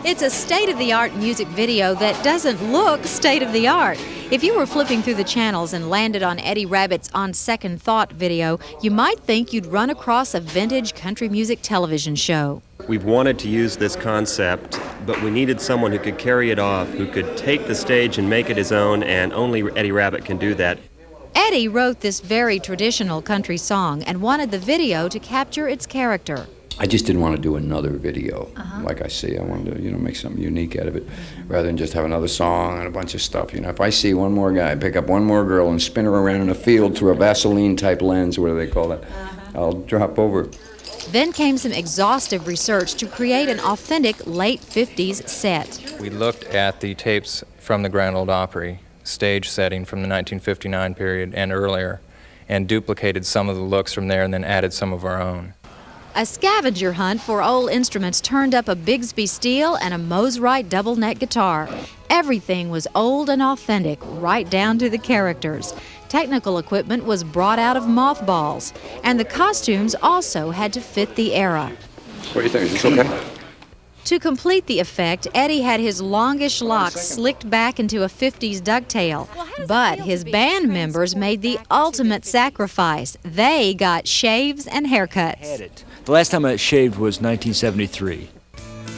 It's a state-of-the-art music video that doesn't look state-of-the-art. If you were flipping through the channels and landed on Eddie Rabbitt's On Second Thought video, you might think you'd run across a vintage country music television show. We've wanted to use this concept, but we needed someone who could carry it off, who could take the stage and make it his own, and only Eddie Rabbitt can do that. Eddie wrote this very traditional country song and wanted the video to capture its character. I just didn't want to do another video. Like I see, I wanted to, make something unique out of it, rather than just have another song and a bunch of stuff. If I see one more guy pick up one more girl and spin her around in a field through a Vaseline-type lens, what do they call that? I'll drop over. Then came some exhaustive research to create an authentic late 50s set. We looked at the tapes from the Grand Ole Opry stage setting from the 1959 period and earlier, and duplicated some of the looks from there and then added some of our own. A scavenger hunt for old instruments turned up a Bigsby steel and a Mosrite double neck guitar. Everything was old and authentic, right down to the characters. Technical equipment was brought out of mothballs, and the costumes also had to fit the era. What do you think? Is this okay? To complete the effect, Eddie had his longish locks slicked back into a 50s ducktail. But his band members made the ultimate sacrifice. They got shaves and haircuts. The last time I shaved was 1973.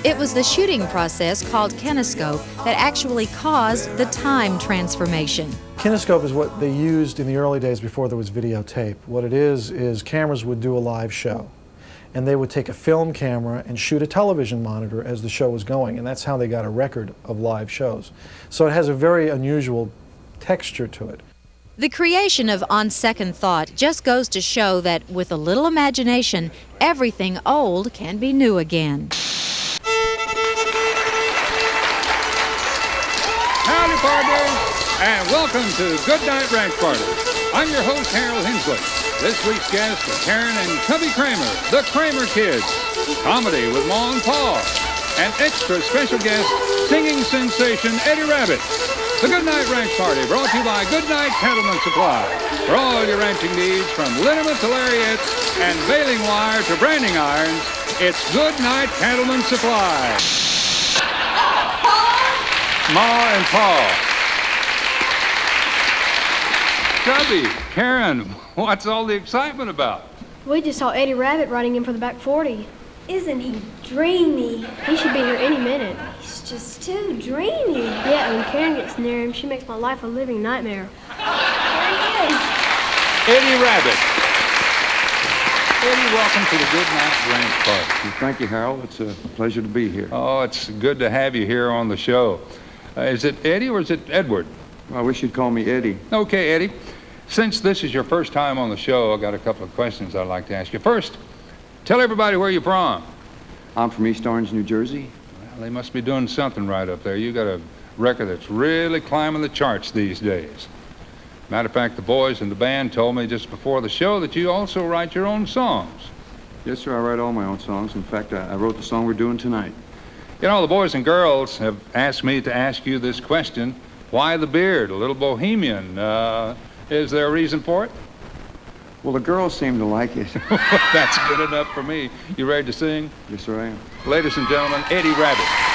It was the shooting process called kinescope that actually caused the time transformation. Kinescope is what they used in the early days before there was videotape. What it is cameras would do a live show, and they would take a film camera and shoot a television monitor as the show was going, and that's how they got a record of live shows. So it has a very unusual texture to it. The creation of On Second Thought just goes to show that with a little imagination, everything old can be new again. Howdy, partners, and welcome to Good Night Ranch Party. I'm your host, Harold Hensley. This week's guests are Karen and Cubby Kramer, the Kramer Kids, comedy with Ma and Pa, and extra special guest, singing sensation Eddie Rabbitt. The Good Night Ranch Party brought to you by Good Night Cattleman Supply. For all your ranching needs, from liniment to lariats and baling wire to branding irons, it's Good Night Cattleman Supply. Ma and Pa. Cubby, Karen, what's all the excitement about? We just saw Eddie Rabbitt riding in for the back 40. Isn't he dreamy? He should be here any minute. He's just too dreamy. Yeah, when Karen gets near him, she makes my life a living nightmare. There he is. Eddie Rabbitt. Eddie, welcome to the Good Night Ranch Party. Well, thank you, Harold. It's a pleasure to be here. Oh, it's good to have you here on the show. Is it Eddie or is it Edward? I wish you'd call me Eddie. Okay, Eddie. Since this is your first time on the show, I've got a couple of questions I'd like to ask you. First, tell everybody where you're from. I'm from East Orange, New Jersey. Well, they must be doing something right up there. You got a record that's really climbing the charts these days. Matter of fact, the boys in the band told me just before the show that you also write your own songs. Yes, sir, I write all my own songs. In fact, I wrote the song we're doing tonight. You know, the boys and girls have asked me to ask you this question. Why the beard? A little bohemian. Is there a reason for it? Well, the girls seem to like it. That's good enough for me. You ready to sing? Yes, sir, I am. Ladies and gentlemen, Eddie Rabbitt.